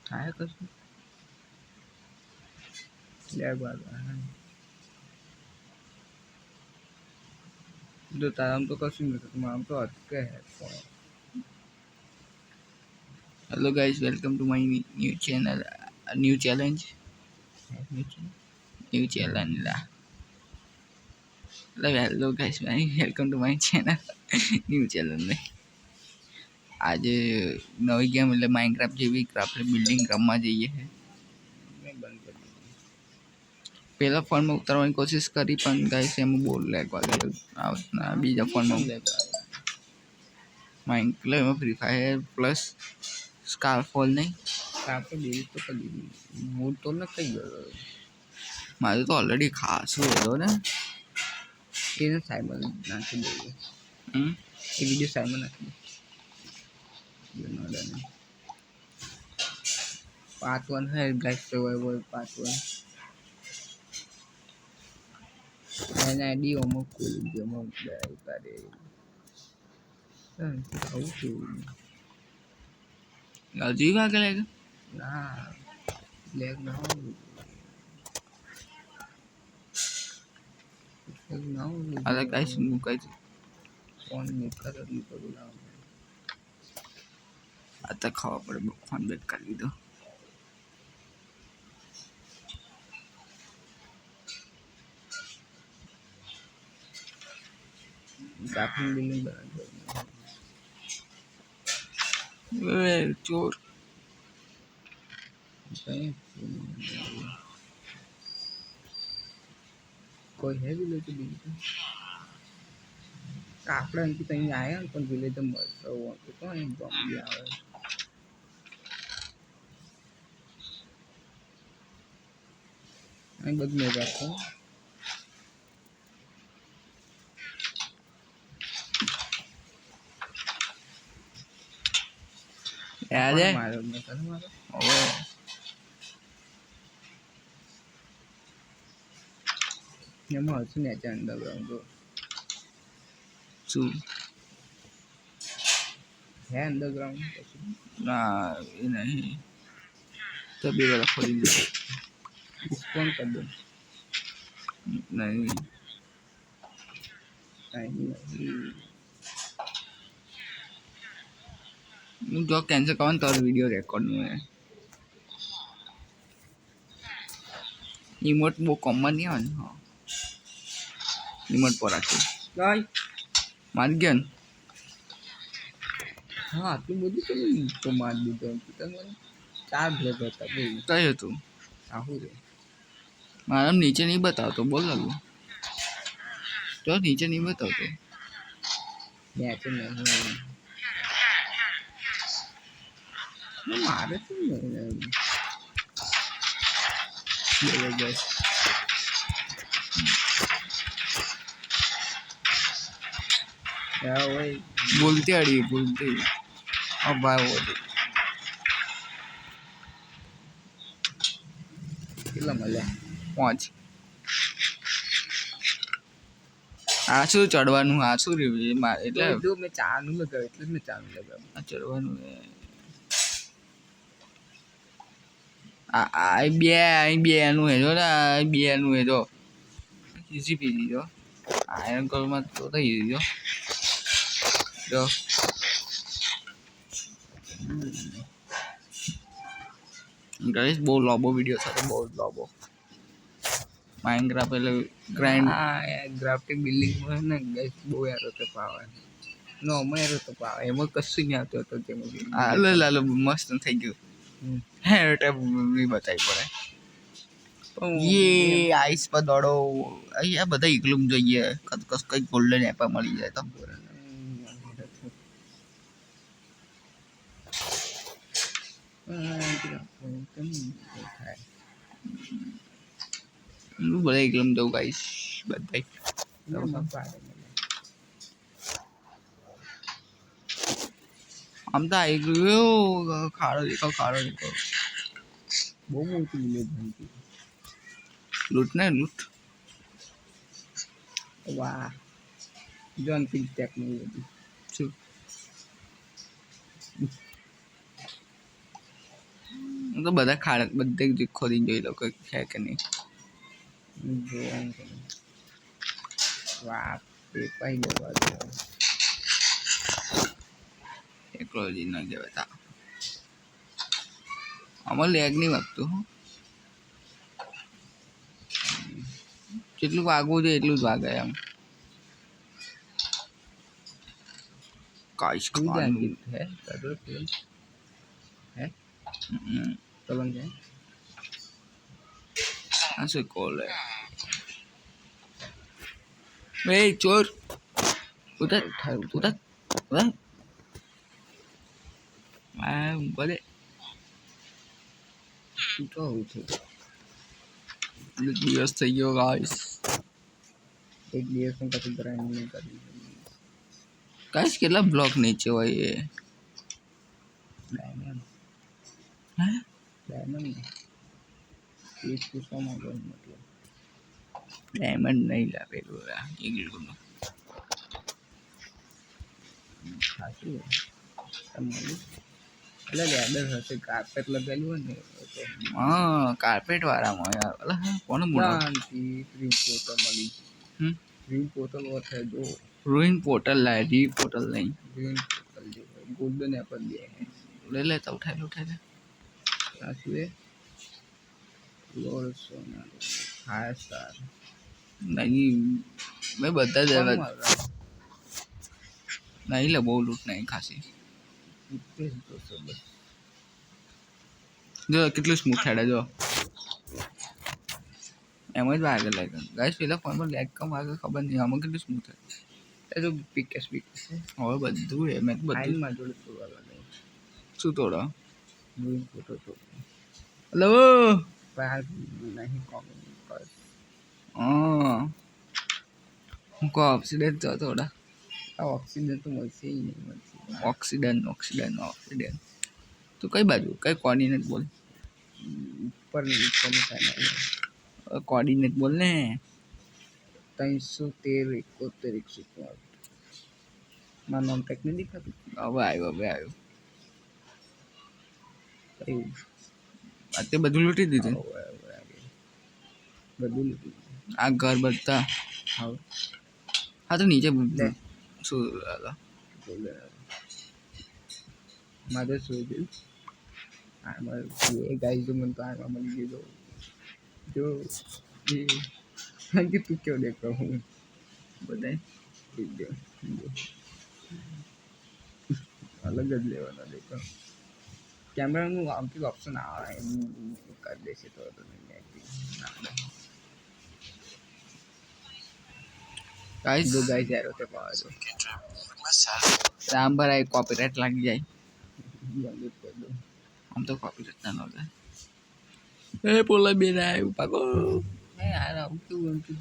થાય કશું લેગ વાગે જો તારામ તો કશું નહીં થતું આમ તો અટકે hello guys welcome to my new channel new challenge new challenge hello guys welcome to my channel new challenge ને આજે નવી ગેમ એટલે માઇનક્રાફ્ટ જેવી ક્રાફ્ટ બિલ્ડિંગ રમવા જઈએ છે પહેલા ફોનમાં ઉતારવાની કોશિશ કરી પણ ગાઈસ એમાં બહુ લેગ વાગે બીજા ફોનમાં માઇનક્રાફ્ટ એમાં ફ્રી ફાયર પ્લસ સ્કારફોલ નહીં સ્કારફોલ ડિલીટ તો કરી દીધી હું તો ન કહી ગયો મારે તો ઓલરેડી ખાસું હતો ને એને સાઈબર નાખી દઈએ એ વિડીયો સાઈબર નાખી દે पार्ट 1 है गाइस सर्वाइवल पार्ट 1 मैंने आईडी ओमो खोल दिया ओमो उतारे आउ तो अजीब आ गया ना लेग ना अरे गाइस गाइस फोन में कर ली करूँ ना आता खावा पड़े फोन बैक कर ली दो काफी बिल्डिंग बना चोर कोई है विलेज बिल्डिंग આપણે અહીંથી ત્યાં આવ્યા પણ વિલેજ મળતો તો કોણ બોમ્બી આવે અહીં બધું મેં રાખો યાદ હે મારો મેં કર મારો હવે એમાં હશું ને અંડરગ્રાઉન્ડ તો શું है अंडरग्राउंड ना ये नहीं तभी वाला खोल दे स्पॉन कर दो नहीं जो कैंसिल कौन तो वीडियो रिकॉर्ड में है इमोट वो कॉमन नहीं है हां इमोट पर आके गाय मान गया हाँ आटલું બધું તો માર દીધો તમને 4 બ્લેક હતા બોલ કઈ હતું આહુ રે મારા નીચે નહીં બતાવતો બોલ લાગુ તો નીચે નહીં બતાવતો નીચે નહીં મારે શું બસ यार वही बोलते अड़ी बोलते अब भाई वो કેટલા મળ્યા 5 આ શું ચડવાનું આ શું એટલે જો મે ચાનું લગાવ એટલે મે ચાનું લગાવ આ ચડવાનું આ બે નું હે જો ને બે નું હે જો ઈઝી પીજી જો આયરન કલર માં તો થઈ ગયો જો गाइस બહુ લાંબો વિડિયો છે બહુ લાંબો માઇનક્રાફ્ટ એટલે ગ્રાઇન્ડ ગ્રાફ્ટિંગ બિલ્ડિંગ માં ને ગાइस બહુ યાર તો પાવે નો મેરો તો પાવે એમાં કશું નહીં આવતો તો તેમ હાલો લાલો મસ્ત થઈ ગયું હે ટેબ ની બતાઈ પડે ये आइस पर दौड़ो અહીંયા બધા એકલું જોઈએ કસ કઈ ગોલ્ડન એપલ મળી જાય તો lu boleh iklim tuh guys baik am tak iklim खाड़ो देखो બહુ મોટી વિલેજ બનતી લૂટ ને લૂટ વાહ જોન પિક ટેકનોલોજી શું હું તો બધા ખાડ બધે ખોદીને જોઈ લો કોઈ છે કે નહીં. જોવાનું છે. વાહ એ પાઈ લેવા દો. ટેકનોલોજી ના કહેવાય તા આમાં લેગ નહીં વાગતું. જેટલું વાગવું છે એટલું જ વાગે એમ. કાઈશ ખાવાનું है कदर फिल्म है હમ. पलंग है આ શું કોલ હે એ ચોર ઉધર ઉધર ઉધર આ બોલે तो हो थे દિવસ થઈ ગયો ગાઈસ. एक દિવસ में कभी ग्राइंड नहीं करी ગાઈસ કેટલા બ્લોક નીચે હોય એ डायमंड હે डायमंड एक पूछवा मांगो मतलब ડાયમંડ નહીં લાવેલું ઈગલું ખાસું તમારું એટલે લેડર હશે કાર્પેટ લગાવેલું હોય ને તો હા કાર્પેટ વાળામાં યાર અલા કોને બોલાવ શાંતિ ક્રીમ પોતલ મળી ક્રીમ પોતલ વર્થ है जो રૂઇન પોર્ટલ લાય રી પોર્ટલ નહીં ग्रीन पोर्टल जो है गोल्डन एप्पल दिए हैं લે લે તો ઉઠાઈ લે सासू है लोर सोना हाय स्टार નહીં મેં બધા જ कौन અલગ मार रहा નહીં લે બહુ લૂંટ નહીં ખાસી है 200 बस જો કેટલું સ્મૂથ હેડે જો એમ જ વાગે લાગે ગાઈસ પેલા ફોનમાં લેગ કમ વાગે ખબર નહીં આમાં કેટલું સ્મૂથ હે ये जो पिकेस पिकेस है હવે બધું હે મેં તો બધું फाइल में जोड़े तो वाला नहीं શું તોડો ग्रीन फोटो तो હલો बाहर नहीं कॉमन पर હા હું કહો ઓક્સિડન્ટ તો થોડા ऑक्सीजन तो वैसे ही नहीं मिलती ઓક્સિડન્ટ તું કઈ બાજુ કઈ કોર્ડિનેટ બોલ ऊपर ऊपर निकालना કોર્ડિનેટ બોલ ને 313 71 105 મારું નામ ટેક નહીં દેખાતું હવે આવ્યું કયું તે બધું લૂંટી દીધું બધું લીધું આ ઘર બધા હા હા તો નીચે લે. શું હાલો? મારે શું થયું આમાં એ ગાય જો મને તો આમાં મળી ગયો જો એ કે તું ક્યો દેખો હું બધાય અલગ જ લેવાના દેખો કેમેરાનું આમથી ઓપ્શન આવે એમ કરી દેશે તો ગાઈસ જો ગાય જ્યારે તે પાવા જો રામ ભરાય કોપીરાઇટ લાગી જાય જલ્દી કરી દો આમ તો કોપીરાઇટ ના લાગે એ પોલા બેન આવ્યું પાકો હે યાર આવું કેવું એમ કે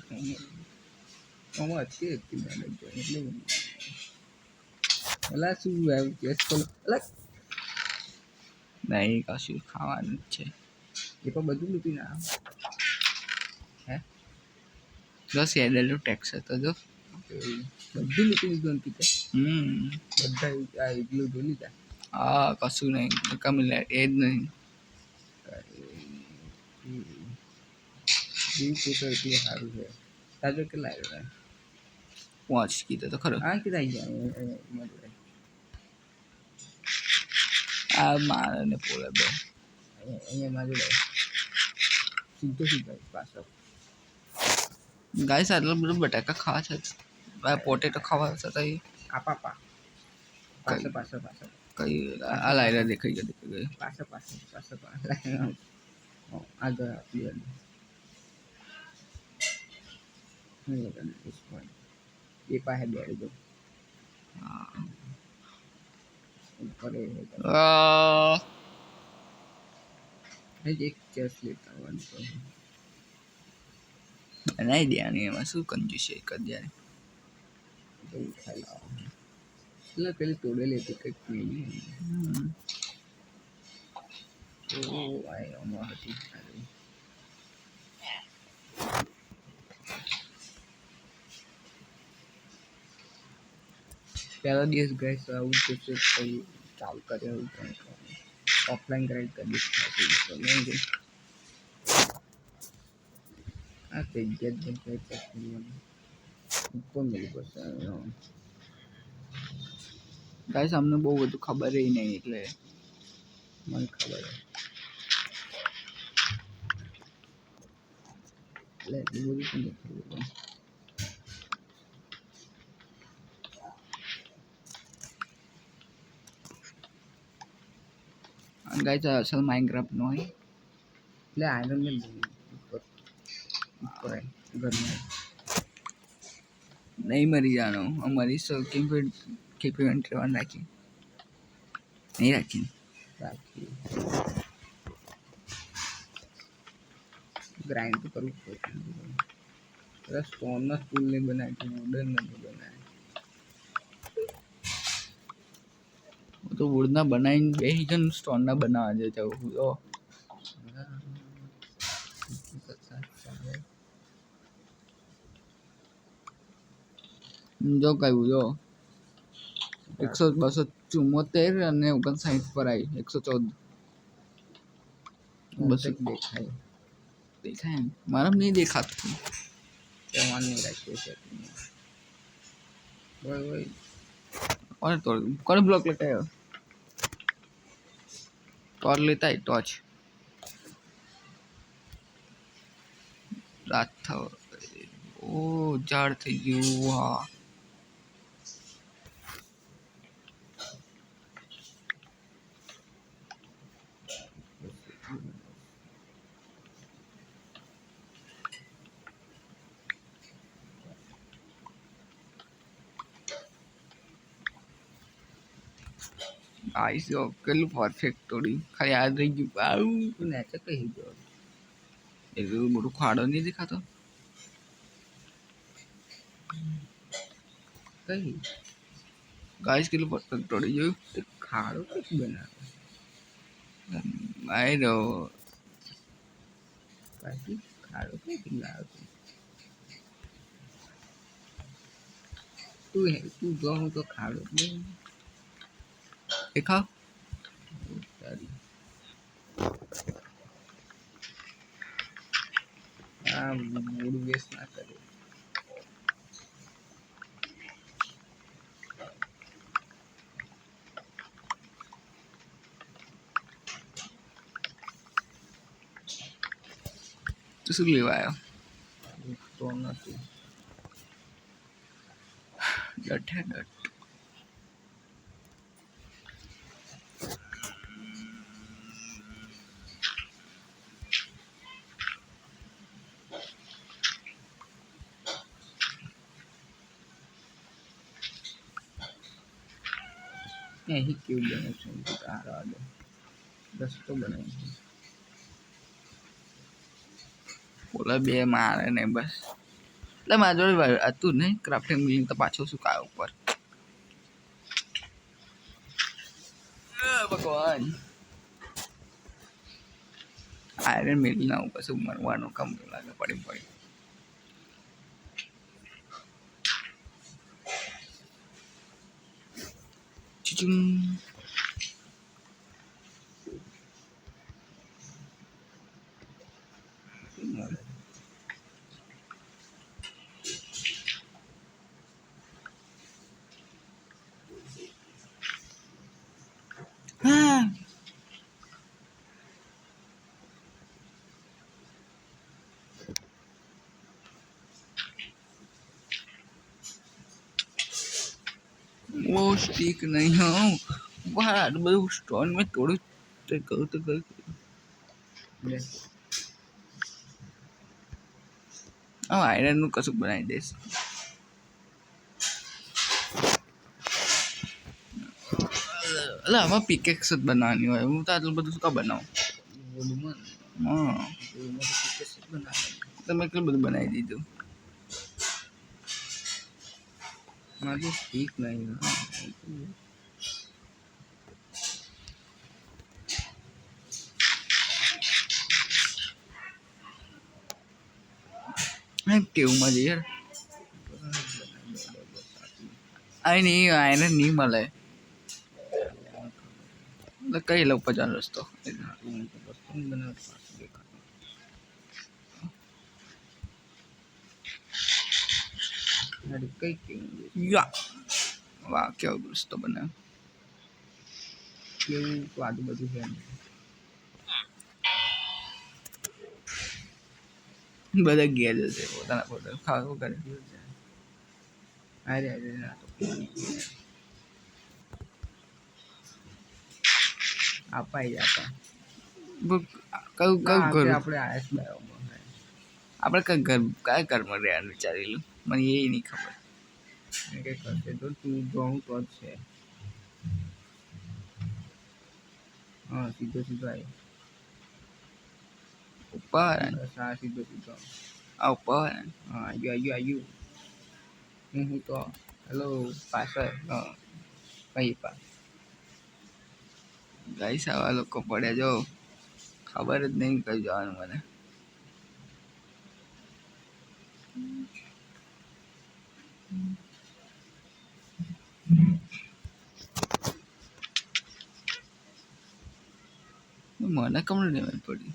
આમાં હતી હતી મેં એટલે અલા શું આવ્યું કેસ કોલ અલા નહીં કશું ખાવાનું જ છે એ પણ બધું લૂટી ના હે જો સેડેલું ટેક્સ હતો જો બધું લૂટી લીધું અંકિત હમ બધા આ એકલું જોઈ લીધા હા કશું નહીં કમી લે એ જ નહીં જીવ પોતો એટલું સારું છે તાજો કેટલા આવ્યો પહોંચ કીધું તો ખરો હા કેટલા આવી ગયા મજૂર આ મારે ને પોલા બે અહીંયા મજૂર સીધો સીધો પાછો ગાઈસ આટલો બધો બટાકા ખાવા છે પોટેટો ખાવા છતાં આપા પાછો પાછો પાછો કઈ આ લાયરા દેખાઈ ગઈ પાછો પાછો પાછો પાછો આગળ આપી એ પાસે બેઠી દો ઉપર એક ચેસ લેતા આવવાનું બનાવી દેવાની એમાં શું કંજૂસી કરી દેવાની એવું ખાઈ એટલે પેલી તોડેલી હતી કંઈક પીલી ઓ ભાઈ આમાં હતી પહેલો દિવસ ગઈ આવું તો ચાલુ કરે એવું કંઈ ऑफलाइन ग्राइड कर दी लेंगे આ થઈ ગયા જ કઈ ઉપર મિલી પડશે ગાઈસ અમને બહુ બધું ખબર નહીં એટલે મને ખબર એટલે એટલું બધું પણ નહીં ખબર ગાઈસ અસલ માઇનક્રાફ્ટ નો હોય એટલે આયરન મેન ઉપર ઉપર ઘરમાં નહીં મરી જાનો અમારી સો કેપીવેન્ટ રહેવાનું રાખી નહીં રાખી રાખી ગ્રાઇન્ડ તો કરવું પડે સ્ટોનના સ્ટૂલ નહીં બનાવે છે વુડન નહીં બનાવે તો વુડના બનાવીને બે જણ સ્ટોનના બનાવવા છે જવું તો જો કહ્યું જો 100 274 અને 59 પર આવી 114 બસ દેખાય દેખાય મારા નહીં દેખાતું જવાન નહીં રાખ્યો છે કોણ બ્લોક લગાવ્યો ટોર્ચ લેતા ટોર્ચ રાત થયો ઓ ઝાડ થઈ ગયું હા આઈસ જો કેટલું પરફેક્ટ તોડ્યું ખાલી યાદ રહી ગયું આવું તું નેચે કહી ગયો એટલું મોટું ખાડો નહીં દેખાતો કઈ ગાઈસ કેટલું પરફેક્ટ તોડી જોયું તે ખાડો કઈ બનાવે આઈ નો પાછી ખાડો કઈ લાવે તું જો હું તો ખાડો નહીં દેખાવ તારી આ મૂડ વેસ્ટ ના કરે તો શું લેવા આવ્યો તો નથી ડટ હે ડટ અહીં કેવું બને છે તારા દે રસ્તો બનાવી છે બોલા બે મારે ને બસ એટલે મારા જોડે હતું નહીં ક્રાફ્ટિંગ બિલ્ડિંગ તો પાછો શું કાય ઉપર ભગવાન આયરન મિલ ના ઉપર શું મરવાનું કામ લાગે પડી પડી ચુચુમ હા वो स्टिक नहीं हूँ बाहर બધું સ્ટોન મેં તોડું તે કહું તો કહું આયરન નું કશું બનાવી દઈશ એટલે આમાં પિકેક્સ જ બનાવવાની હોય હું તો આટલું બધું શું કા બનાવું વોલ્યુમન હા વોલ્યુમન તો કેસે બનાવે તમે કેટલું બધું બનાવી દીધું મારું સ્ટીક નહીં કેવું મજા યાર આ નહીં આયરન નહીં મળે तो कई लोग पचान रस्तो હું તો વસ્તુ નહીં બનાવતો પાછું દેખાતું અરે કઈ કેવું या वाह क्या रस्तो बना કેવું તો આજુબાજુ છે એમ. બધા ગયા જશે પોતાના પોતા ખાવું કરે અરે અરે ના તો અપાઈ જતા કયું કયું ના ઘર આપણે આયસ બાયોમાં આપણે કઈ ઘર કયા ઘરમાં રહ્યા વિચારેલું મને એ નહીં ખબર કે કરશે તો તું જોઉં તો જ છે હા સીધો સીધો આવ્યો ઉપર બસ હા સીધો સીધો આ ઉપર હા આવ્યું હું તો હેલો પાછળ હા કઈ પા ગાઈસ આવા લોકો પડ્યા જો ખબર જ નહીં કઈ જવાનું મને મને કમ નહીં પડી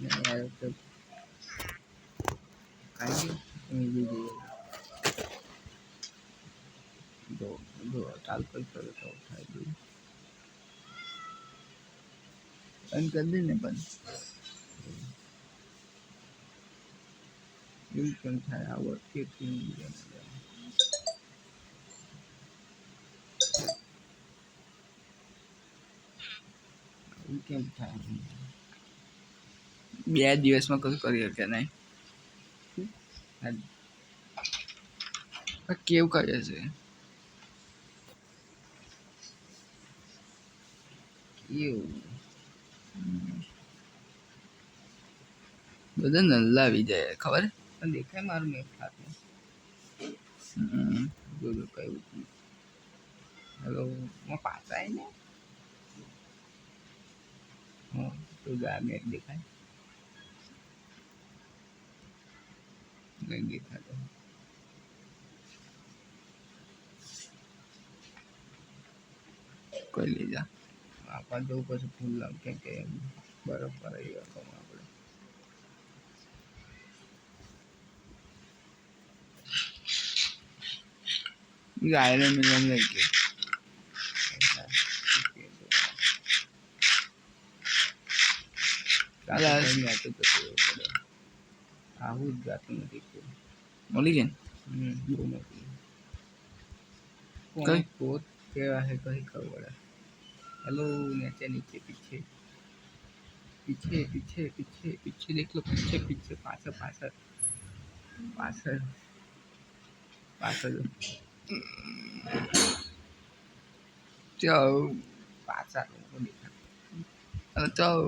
યાર તો કાંઈ નહીં જો ચાલ કોઈ કરો તો થાય ગયું બંધ કરી દે ને બંધ એવું કેમ થાય આવડતી કેમ એવું કેમ થાય 2 દિવસમાં કશું કરી શકે નહીં કેવું કરે છે એવું બધા નલ્લા આવી જાય ખબર પણ દેખાય મારું મેં ખાતું જો કયું હેલો હું પાછા આવીને હા તો ગા મેં દેખાય નહીં દેખાતો કોઈ લઈ જા આપવા જવું પછી ફૂલ લાવ કેમ કે બરફ ભરાઈ ગયો આપણે આયરન મિલન લઈ ગયો આવું જ જાતું નથી મળી જાય બહુ નથી કઈ પોત કેવા है कहीं खबर है हेलो नीचे नीचे पीछे पीछे पीछे पीछे पीछे देख लो पीछे पीछे पाछળ पाछળ पाछળ पाछળ ચાલ પાછળ દેખા ચાલ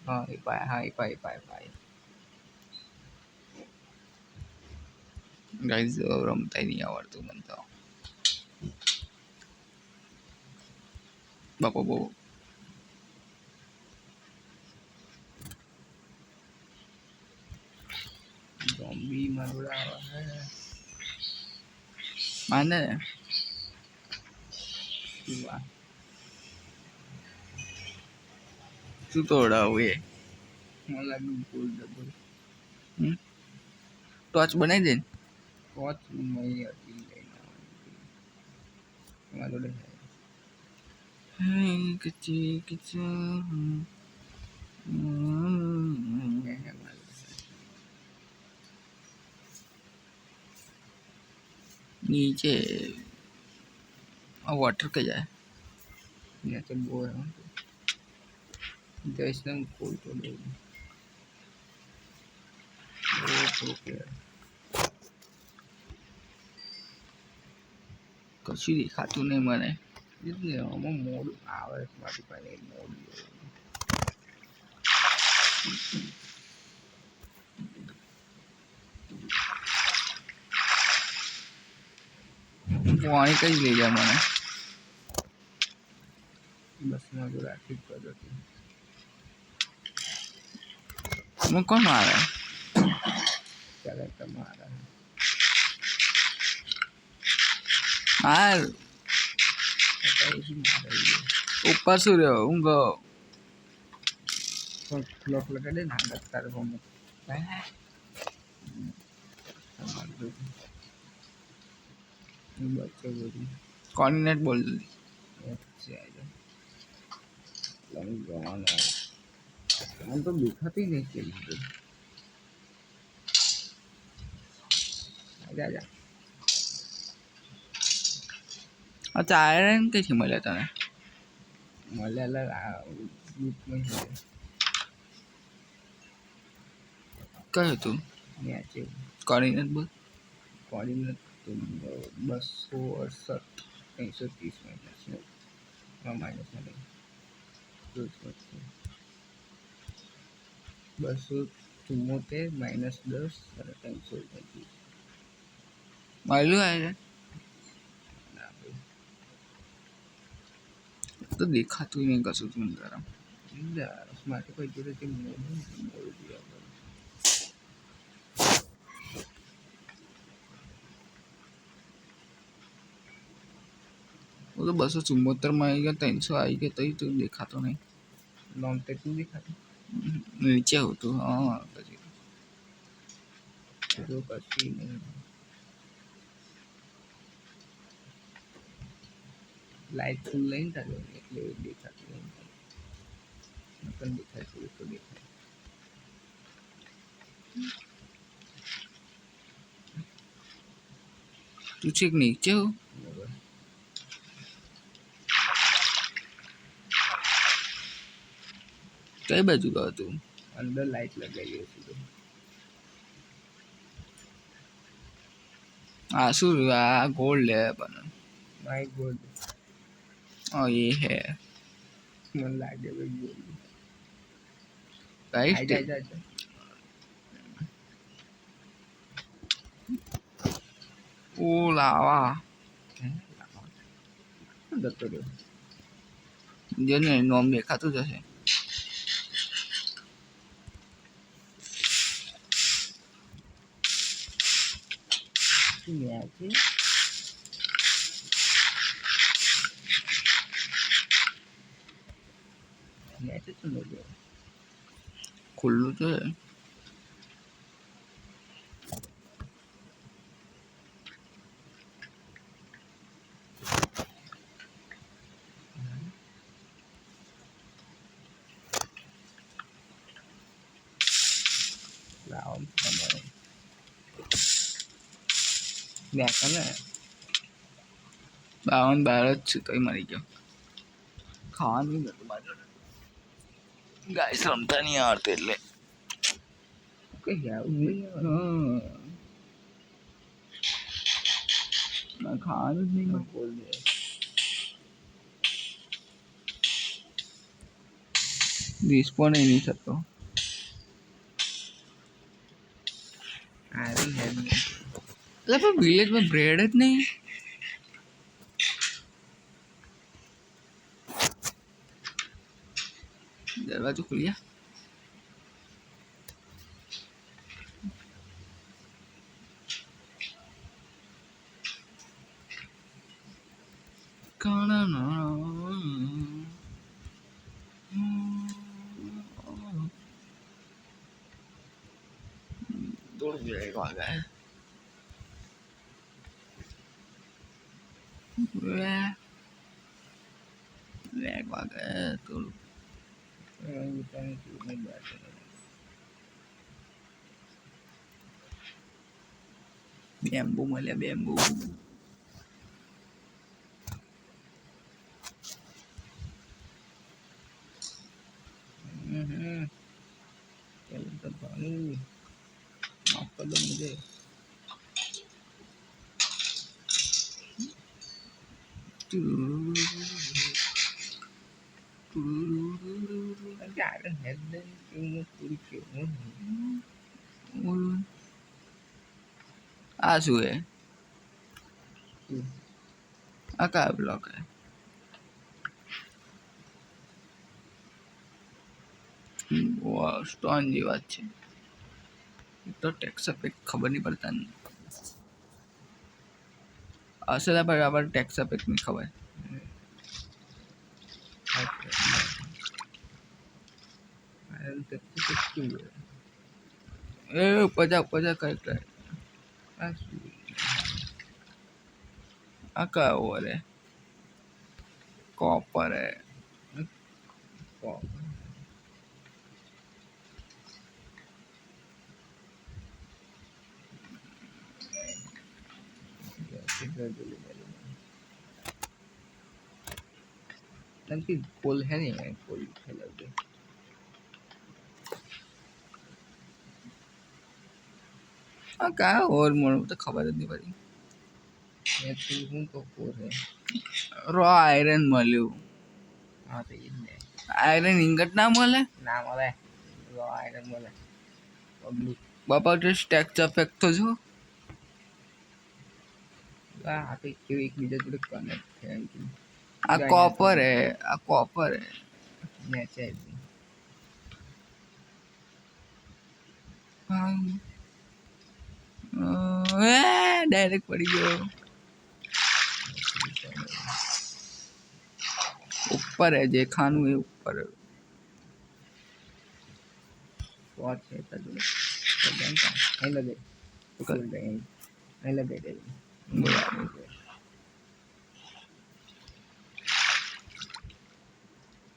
हाँ ये पाए हाँ ये पाए ગાઈસ રમતા નહીં આવડતું મને તો બાપા બહુ zombie मरोड़ा है માને वाह શું તોડાવું એ મને લાગ્યું બોલ ડબલ ટોર્ચ બનાવી દે ને કોચ નહીં હતી લઈને તમારો ડે કચ્ચી કચ્ચી नीचे वाटर का जाए यहाँ से वो है जैसे हम खोल तो दे कશું દેખાતું નહીં મને એટલે આમાં મોડું આવે મારી પાસે મોડું પાણી કઈ લઈ જાય મને બસમાં જો રાખી જ પદ્ધતિ હું કોણ મારે ત્યારે તમારા มา ઉપર શું રહ્યો ઊંઘ લોક લગાડે ને આગળ તારે હોમ બચ્ચો બધું કોર્ડિનેટ બોલ જલ્દી આમ તો દેખાતી નહીં કે આજા અચ્છા આયરન કઈથી મળ્યા તને મળેલા ગ્રુપમાં કયું તું મેચે કોર્ડિનેટ બોલ કોર્ડિનેટ 268 330 માઇનસ નહીં 274 માઇનસ 10 અને 330 મળ્યું આયરન તો દેખાતું નહીં કશું તું તારા માટે કોઈ જોડે તે वो तो 274 में आई गया 300 आई गया तभी तो देखा तो नहीं નોમ તે તું દેખાતી नीचे हो तो हाँ પછી તો પછી નહીં લાઈટ ફૂલ લઈને ચાલો એટલે દેખાતું નહીં નકલ દેખાય છે તો દેખાય તું છેક નીચે હો બરાબર કઈ બાજુ ગયો તું અંદર લાઈટ લગાવી છે તો हाँ શું આ ગોલ્ડ है अपन માય ગોડ और ये है મને લાગે ભાઈ ગોડ राइट આઈ જાય ओ लावा જતો રહ્યો જેને નોમ દેખાતું જ હશે મેચે મેચે શું બોલ્યો ખુલ્લું તો છે લાવો તમારે મેચ ને 52 જ છે તોય મરી ગયો ખાવાનું નતું મારે ગાઈસ રમતા નહીં આવડતું એટલે કઈ આવું નહીં ખાવાનું જ નહીં બોલ દે રિસ્પોન્ડ નહીં થતો આવી હે એટલે પણ વિલેજમાં બ્રેડ જ નહીં દરવાજો ખુલ્યા દોડ ગયો વાગા વેગ વાગે થોડું બેમ્બુ મળ્યા બેમ્બુ તો ભાઈ માફ કર દો મુझे Gak ada headline cuma kulit આ શું હે આ કયા બ્લોક હે સ્ટોન જેવી વાત છે તો ટેક્સ અપેક ખબર નહીં પડતા ને હશે બરાબર ટેક્સ અપેક ની ખબર કેટલું એ પજા પજા કઈ કઈ આ શું આ કયો રે कॉपर है तनकी गोल है नहीं है गोल खेला दे क्या और मोड़ तो खबर नहीं पड़ी मैं तो हूँ तो कोर है रॉ आयरन મળ્યું हाँ तो ये नहीं આયરન ઇંગટ ના મળે ना वाला है वो आयरन वाला पब्लिक બાપા તો સ્ટ્રક્ચર પેક તો જો આ તો કેવી એકબીજા જોડે કનેક્ટ થાય આ કોપર હે આ કોપર હે મેચ है ડાયરેક્ટ પડી ગયો ઉપર है જે ખાનું એ ઉપર वॉच है तो जो नहीं लगे तो कर दे नहीं लगे दे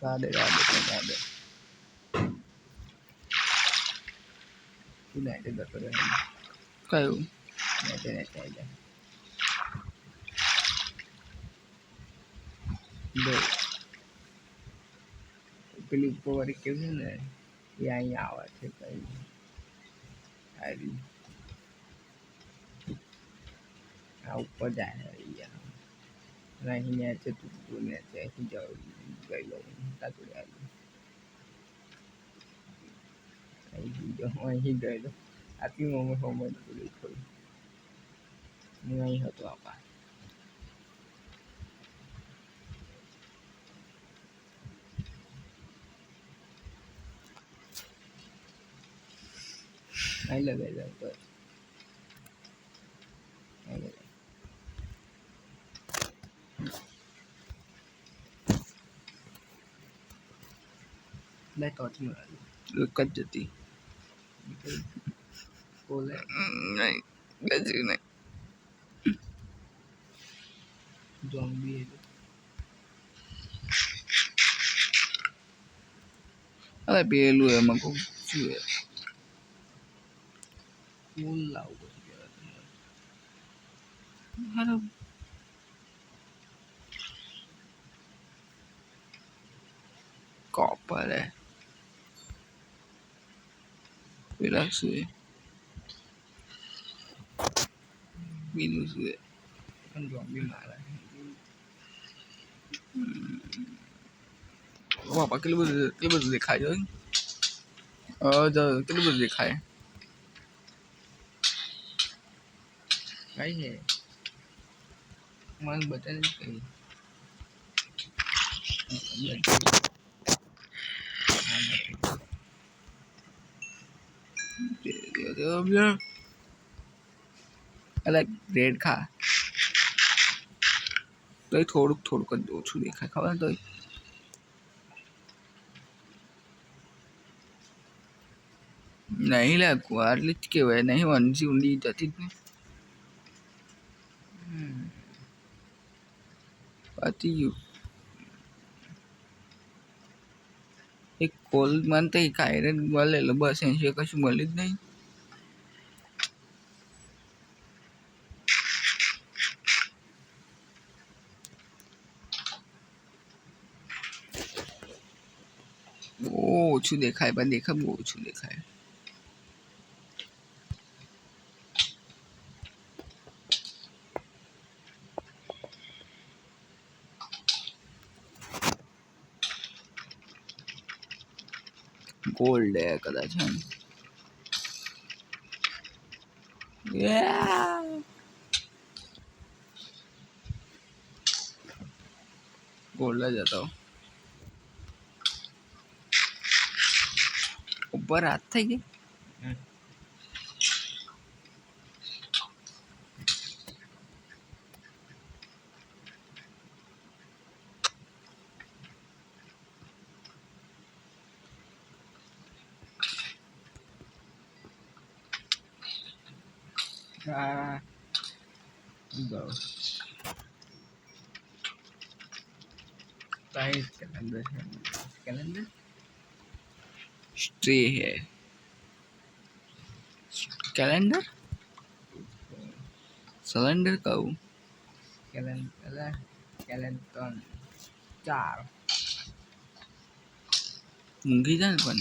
રાડે तू नहीं दे कर रहे કયું नहीं चाहिए दो પેલી ઉપર વાળી કેવું છે ને એ અહીં આવે છે કઈ આવી આ ઉપર જાય અહીંયા અહીં મેચ છે તું મેચ છે અહીં જાઉં ગઈ લઉં તાતું અહીં ગઈ લો આટલી મોમેન્ટ હોમવર્ક પૂરી ખોલી હું અહીં હતો આપા અહીં લગાઈ જાવ તો અહીં લગાઈ લે ટોચ માં એક જ જતી બોલે નહીં ગજરી નહીં zombie है અરે પેલું એમાં કહું શું હે फूल लाओ અરે कॉपर है પેલા શું હે બીજું શું હે अपन zombie मारा है બાપા કેટલું બધું દેખાય જો કેટલું બધું દેખાય कहीं है मन बता नहीं कहीं અલા બ્રેડ ખા તો થોડુંક જ ઓછું દેખાય ખબર તો નહીં લાગવું આટલી જ કહેવાય નહીં વનસી ઊંડી જતી જ નહીં પતી ગયું એક કોલ મને તો એક આયરન મળે બસ એની કશું મળી જ નહીં બહુ ઓછું દેખાય પણ દેખાય બહુ ઓછું દેખાય ગોલ્ડ હે કદાચ ગોલ્ડ જ હતો ઉપર હાથ થઈ ગઈ આ ગયો કઈ કેલેન્ડર છે કેલેન્ડર स्टे है कैलेंडर सिलेंडर कहूँ કેલેન્ડર કેલેન્ડર 4 ઊંઘી જાય ને પણ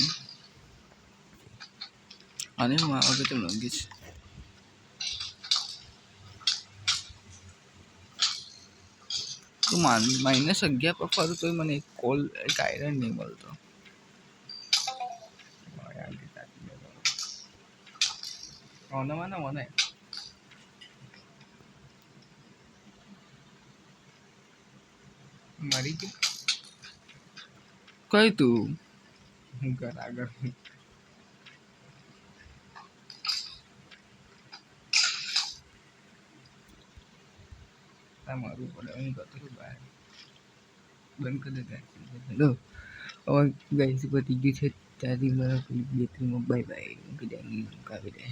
અને હું આ વખતે ઊંઘીશ તું -11 પર ફરું તોય મને એક કોલ એક આયરન નહીં મળતો મને મરી ગયું કઈ તું હું ઘર આગળ મારવું પડે હું ગતો બહાર બંધ કરી દે હેલો હવે ગઈ પતી ગયું છે ત્યાંથી મારા 2-3 બાય બાય મૂકી દે કાપી દે